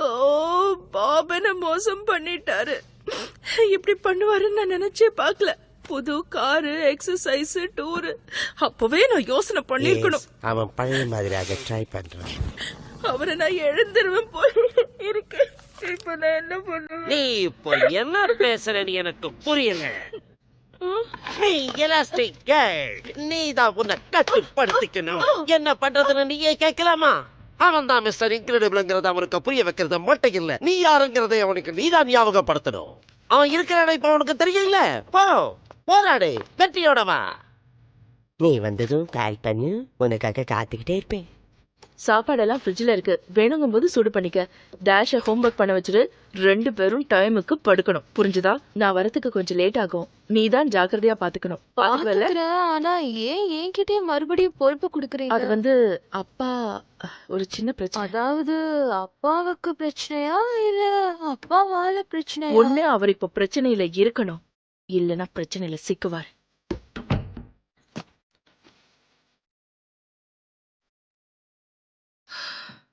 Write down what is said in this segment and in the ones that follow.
ஓ, pop என்ன மோசம் பண்ணிட்டாரு. இப்படி பண்ணுவாருன்னு நான் நினைச்சே பார்க்கல. புது காரு, எக்ஸசைஸ், டூரு. அப்பவே நான் யோசனை பண்ணிருக்கணும். அவன் பழைய மாதிரியாக ட்ரை பண்றான். அவரை நான் எழுந்திருவேன் போய் இருக்கு. இப்ப நான் என்ன பண்ணுவேன்? நீ இப்போ என்ன பேசுறன்னு எனக்கு புரியல. நீ எலாஸ்டிக் கேர்ள், நீ தான் உன்னை கட்டுப்படுத்திக்கணும். என்ன பண்றதுன்னு நீயே கேட்கலாமா? அவன் தான் மிஸ்டர் இன்கிரெடிபிள்ங்கிறத அவனுக்கு புரிய வைக்கிறது மட்டும் இல்ல, நீ யாருங்கிறதை அவனுக்கு நீதான் ஞாபகப்படுத்தணும். அவன் இருக்கிற இடம் இப்ப அவனுக்கு தெரியல. போ, போராடு, வெற்றியோடவா. நீ வந்ததும் கால் பண்ணு, உனக்காக காத்துக்கிட்டே இருப்பேன். சாப்பாடெல்லாம் ஃப்ரிட்ஜில் இருக்கு, வேணுங்கும் போது சூடு பண்ணிக்க. டேஷை ஹோம்ஒர்க் பண்ண வச்சுட்டு 2 பேரும் டைமுக்கு படுக்கணும், புரிஞ்சுதா? நான் வரதுக்கு கொஞ்சம் லேட் ஆகும், நீ தான் ஜாக்கிரதையா பாத்துக்கணும். ஆனா ஏன் என்கிட்டே மறுபடியும் பொறுப்பு கொடுக்குறீங்க? அது வந்து அப்பா ஒரு சின்ன பிரச்சனை. அதாவது அப்பாவுக்கு பிரச்சனையா இல்ல அப்பாவால பிரச்சனையா? ஒண்ணு அவர் இப்ப பிரச்சனையில இருக்கணும், இல்லனா பிரச்சனையில சிக்குவார்.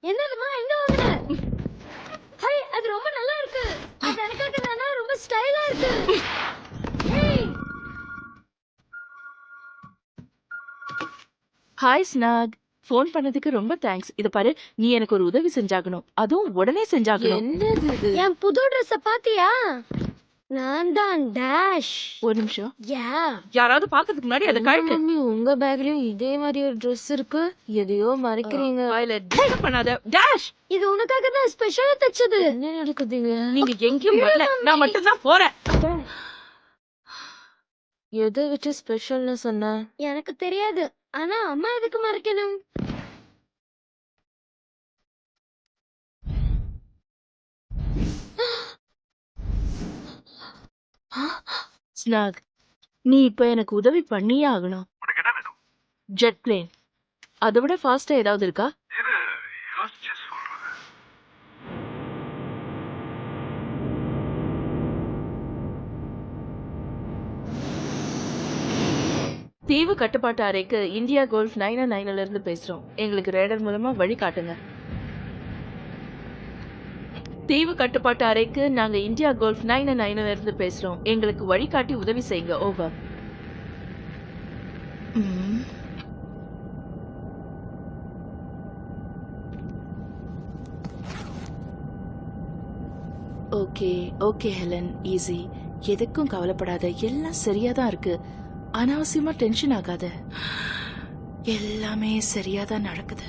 என்னம்மா எங்க வாங்குற? ஹை, அது ரொம்ப நல்லா இருக்கு. அது எனக்காக தானா, ரொம்ப ஸ்டைலா இருக்கு. ஹேய், ஹாய் ஸ்னாக், ஃபோன் பண்ணதுக்கு ரொம்ப தேங்க்ஸ். இத பாரு, நீ எனக்கு ஒரு உதவி செஞ்சாகணும், அதுவும் உடனே செஞ்சாகணும். என்னது இது? என் புது Dress பாத்தியா? நான் தான் டேஷ். ஒரு நிமிஷம், யா, யாராவது பாக்கிறதுக்கு முன்னாடி அதை கழட்டு. மம்மி உங்க பேக்லயும் இதே மாதிரி ஒரு Dress இருக்கு, எதையோ மறைக்கிறீங்க. வாயில டிஸ்டர்ப் பண்ணாத. டேஷ், இது உனக்காக தான் ஸ்பெஷலா தச்சது. என்ன நடக்குதுங்க? நீங்க எங்கேயும் வரல, நான் மட்டும் தான் போறேன். எதை வச்சு ஸ்பெஷல்னு சொன்ன? எனக்கு தெரியாது, ஆனா அம்மா எதுக்கு மறைக்கணும்? ஸ்னாக், நீ இப்ப எனக்கு உதவி பண்ணியே ஆகணும். ஜெட் பிளேன், அதை விட ஃபாஸ்டா ஏதாவது இருக்கா? தீவு கட்டுப்பாட்டு அறைக்கு இந்தியா கோல்ஃப் 909ல இருந்து பேசுறோம். எங்களுக்கு ரேடர் மூலமா வழி காட்டுங்க. தீவு கட்டுப்பாட்டு அறைக்கு நாங்க இந்தியா கோல்ஃப் 909ல இருந்து பேசுறோம். எங்களுக்கு வழிகாட்டி உதவி செய்யுங்க. Over. Okay okay Helen, easy. எதுக்கும் கவலைப்படாத, எல்லாம் சரியா தான் இருக்கு. அனாவசியமா டென்ஷன் ஆகாத, எல்லாமே சரியா தான் நடக்குது.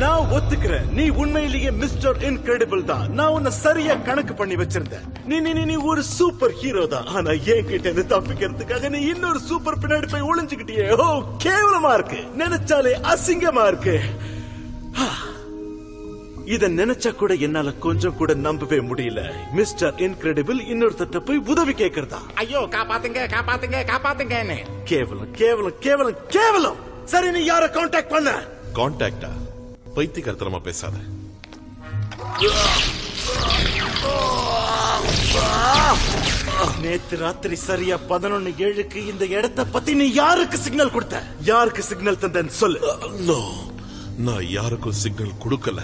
நான் ஒத்துக்கிறேன், நீ உண்மையிலேயே மிஸ்டர் இன்கிரெடிபிள் தான். நான் உன்னை சரியா கணக்கு பண்ணி வச்சிருந்தேன். நீ ஒரு சூப்பர் ஹீரோ தான். ஆனா என்கிட்ட இருந்து தப்பிக்கிறதுக்காக நீ இன்னொரு சூப்பர் பின்னாடி போய் ஒளிஞ்சுக்கிட்டியே. ஓ, கேவலமா இருக்கு, நினைச்சாலே அசிங்கமா இருக்கு. இத நினைச்சா கூட என்னால கொஞ்சம் கூட நம்பவே முடியல. மிஸ்டர் இன்கிரெடிபிள் இன்னொருத்தட்ட போய் உதவி கேக்குறதா? ஐயோ, காப்பாத்துங்க காப்பாத்துங்க காப்பாத்துங்கன்னு. கேவலம் கேவலம் கேவலம் கேவலம். சரி, நீ யார கான்டாக்ட் பண்ண? கான்டாக்டா? பைத்தியக்காரத்தனமா பேசாத. நேத்து ராத்திரி சரியா 11:07க்கு இந்த இடத்தை பத்தி நீ யாருக்கு சிக்னல் கொடுத்த? யாருக்கு சிக்னல் தந்தன்னு சொல்லு. நோ, நான் யாருக்கும் சிக்னல் கொடுக்கல.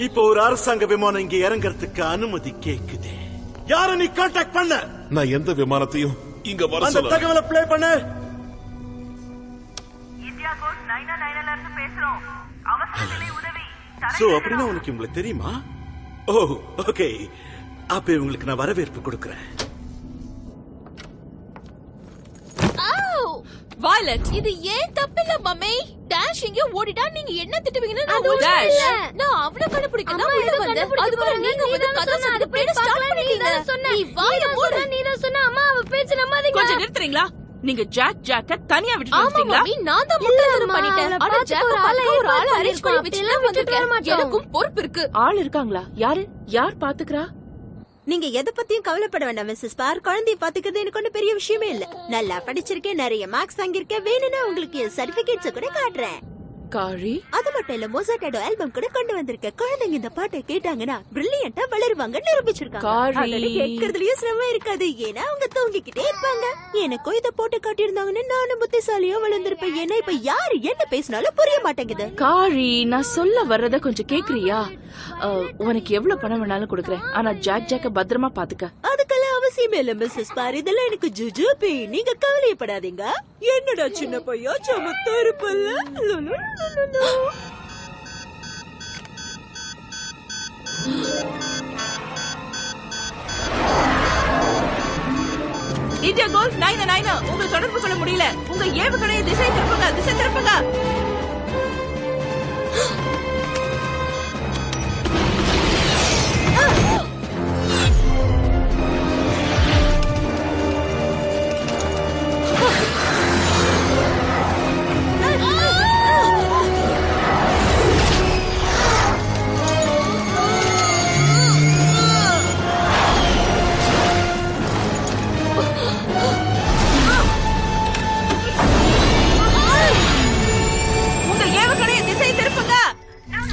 இப்போ ஒரு அரசாங்க விமானம் இங்க இறங்கறதுக்கு அனுமதி கேக்குது. யார நீ கான்டாக்ட் பண்ண? நான் எந்த விமானத்தையும் இங்க வர அந்த சொல்ல. தகவலை ப்ளே பண்ணு. இந்தியா கோல்ஃப் 909ல இருந்து பேசுறோம். அவசர நிலை உதவி. சோ அப்படின்னா உனக்கு உங்களுக்கு தெரியுமா? ஓ, ஓகே. அப்ப உங்களுக்கு நான் வரவேற்பு கொடுக்கறேன். வயலட், இது ஏன் தப்பில்ல மம்மி. டாஷ் இங்க ஓடிட்டா நீங்க என்ன திட்டுவீங்கன்னு நான் அவள கண்டுபிடிக்கல. உள்ள வந்து அதுக்குள்ள நீங்க வந்து கதை சொல்லி பேட ஸ்டார்ட் பண்ணிட்டீங்க. நீ வாய மூடு. நீ தான் சொன்ன அம்மா அவ பேச்சு நம்பாதீங்க. கொஞ்சம் நிறுத்துறீங்களா? நீங்க ஜாக்க தனியா விட்டுட்டு வந்துட்டீங்களா? மம்மி, நான் தான் முட்டாள்தனம் பண்ணிட்டேன். ஆனா ஜாக் ஒரு ஆளை அரேஞ்ச் பண்ணி வச்சிட்டு வந்திருக்கேன். எனக்கும் பொறுப்பு இருக்கு. ஆள் இருக்காங்களா? யார் பாத்துக்கறா? நீங்க எதை பத்தியும் கவலைப்பட வேண்டாம் மிஸ்ஸஸ் பார். குழந்தைய பாத்துக்கிறது எனக்கு ஒன்னும் பெரிய விஷயமே இல்ல. நல்லா படிச்சிருக்கேன், நிறைய மார்க்ஸ் வாங்கியிருக்கேன். வேணும்னா உங்களுக்கு சர்டிபிகேட்ஸ் கூட காட்டுறேன். காரி அது மட்டும் இல்ல மொசாட்டோட ஆல்பம் கூட கொண்டு வந்திருக்க. குழந்தைங்க இந்த பாட்டை கேட்டாங்கன்னா பிரில்லியண்டா வளருவாங்க நிரூபிச்சிருக்காங்க. காரி கேட்கறதுலயும் சிரமம் இருக்காது, ஏன்னா அவங்க தூங்கிக்கிட்டே இருப்பாங்க. எனக்கும் இத போட்டு காட்டியிருந்தாங்கன்னா நானும் புத்திசாலியா வளர்ந்திருப்பேன். ஏன்னா இப்ப யாரு என்ன பேசினாலும் புரிய மாட்டேங்குது. காரி நான் சொல்ல வர்றத கொஞ்சம் கேக்குறியா? உனக்கு எவ்வளவு பணம் வேணாலும் கொடுக்கறேன், ஆனா ஜாக்க பத்திரமா பாத்துக்க. அதுக்கெல்லாம் அவசியமே இல்ல மிஸ்ஸஸ் பார், இதெல்லாம் எனக்கு ஜுஜுபி. நீங்க கவலைப்படாதீங்க. என்னடா சின்ன பையா சமத்தா இருப்பல்ல. இந்தியா கோல்ஃப் 9 உங்களை தொடர்பு கொள்ள முடியல. உங்க ஏவுகணையை திசை திருப்புங்க.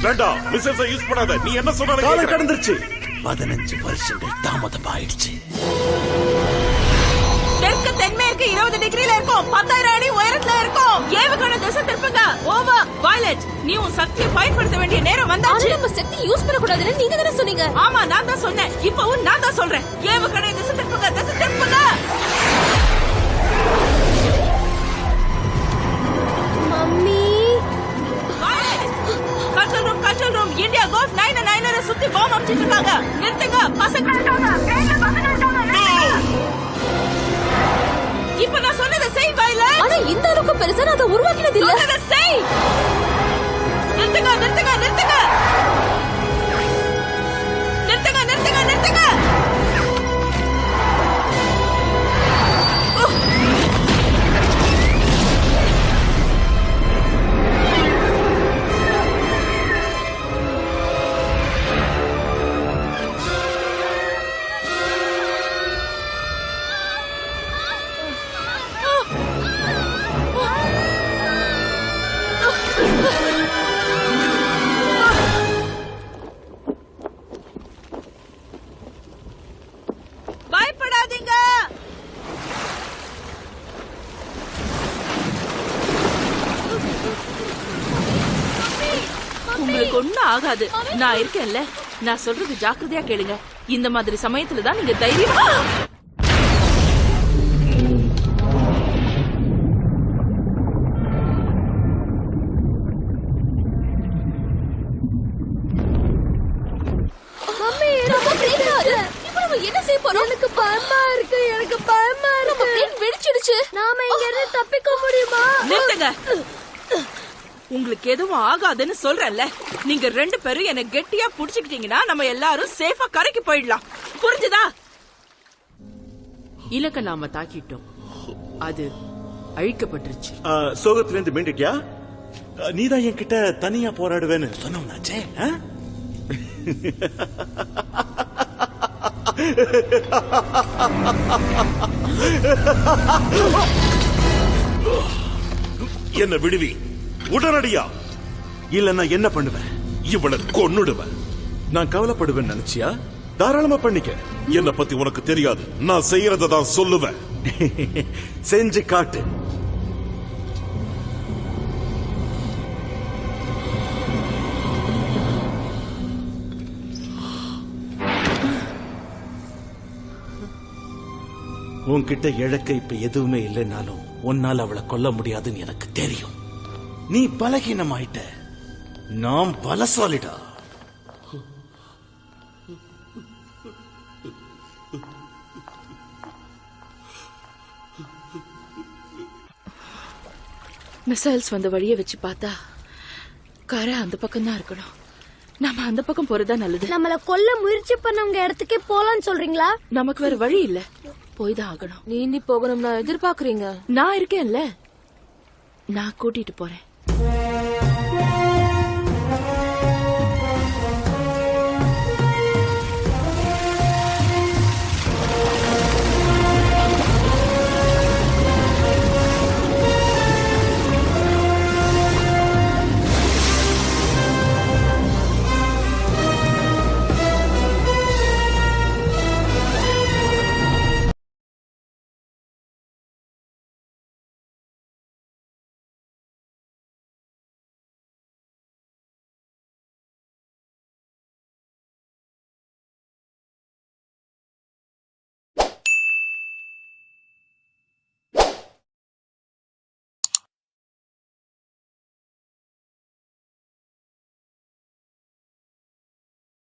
வேண்டாம், மிஸ்ஸஸ் யூஸ் பண்ணாத. நீ என்ன சொன்னாலும் காலம் கடந்துருச்சு. 15 வருஷங்கள் தாமதம் ஆயிடுச்சு. தெற்கு தென்மேற்கு 20 டிகிரில இருக்கும், 10,000 அடி உயரத்துல இருக்கும். ஏவுகணை திசை திருப்புங்க. ஓவர். வயலட், நீ உன் சக்தியை பயன்படுத்த வேண்டிய நேரம் வந்தாச்சு. நம்ம சக்தி யூஸ் பண்ண கூடாதுன்னு நீங்க தானே சொன்னீங்க. ஆமா, நான் தான் சொன்னேன். இப்பவும் நான் தான் சொல்றேன். ஏவுகணை திசை திருப்புங்க. Mummy control room India golf 9 சுத்தி பாம் அடிச்சிட்டு இருக்காங்க. நிறுத்துங்க, பசங்க இருக்காங்க. இப்ப நான் சொன்னதை செய் வயலட். ஆனா இந்த அளவுக்கு பெருசா நான் அதை உருவாக்கினது இல்ல. சொன்னதை செய். நிறுத்துங்க. பயப்படாதீங்க. உங்களுக்கு ஒண்ணும் ஆகாது. நான் இருக்கேன்ல. நான் சொல்றது ஜாக்கிரதையா கேளுங்க. இந்த மாதிரி சமயத்துல தான் நீங்க தைரியமா. என்ன செய்ய போறோம்? எனக்கு பயமா இருக்கு. நம்ம பிளேன் வெடிச்சிடுச்சு. நாம இங்க இருந்து தப்பிக்க முடியுமா? நிறுத்துங்க. உங்களுக்கு எதுவும் ஆகாதுன்னு சொல்றேன்ல. நீங்க 2 பேரும் என்ன கெட்டியா புடிச்சுக்கிட்டீங்கன்னா நம்ம எல்லாரும் சேஃபா கரைக்கு போயிடலாம். புரிஞ்சுதா? இலக்க நாம தாக்கிட்டோம், அது அழிக்கப்பட்டுருச்சு. சோகத்திலிருந்து மீண்டுட்டியா? நீதான் என்கிட்ட தனியா போராடுவேன்னு சொன்னாச்சே. என்ன விடுவி உடனடியா, இல்லன்னா என்ன பண்ணுவேன்? இவனை கொன்னுடுவேன். நான் கவலைப்படுவேன் நினைச்சியா? தாராளமா பண்ணிக்க. என்ன பத்தி உனக்கு தெரியாது. நான் செய்யறத தான் சொல்லுவேன். செஞ்சு காட்டு. உன்கிட்ட இழக்க இப்ப எதுவுமே இல்லைனாலும் உன்னால் அவளை கொல்ல முடியாதுன்னு எனக்கு தெரியும். நீ பலகீனமாயிட்ட, நாம் பலசாலிடா. மிசைல்ஸ் வந்த வழியை வச்சு பார்த்தா காரை அந்த பக்கம் தான் இருக்கணும். நாம அந்த பக்கம் போறதா நல்லது. நம்மள கொல்ல முயற்சி பண்ணவங்க இடத்துக்கே போலான்னு சொல்றீங்களா? நமக்கு வேற வழி இல்ல, போய்தான் ஆகணும். நீந்தி போகணும்னா எதிர்பார்க்கறீங்க? நான் இருக்கேன்ல, நான் கூட்டிட்டு போறேன்.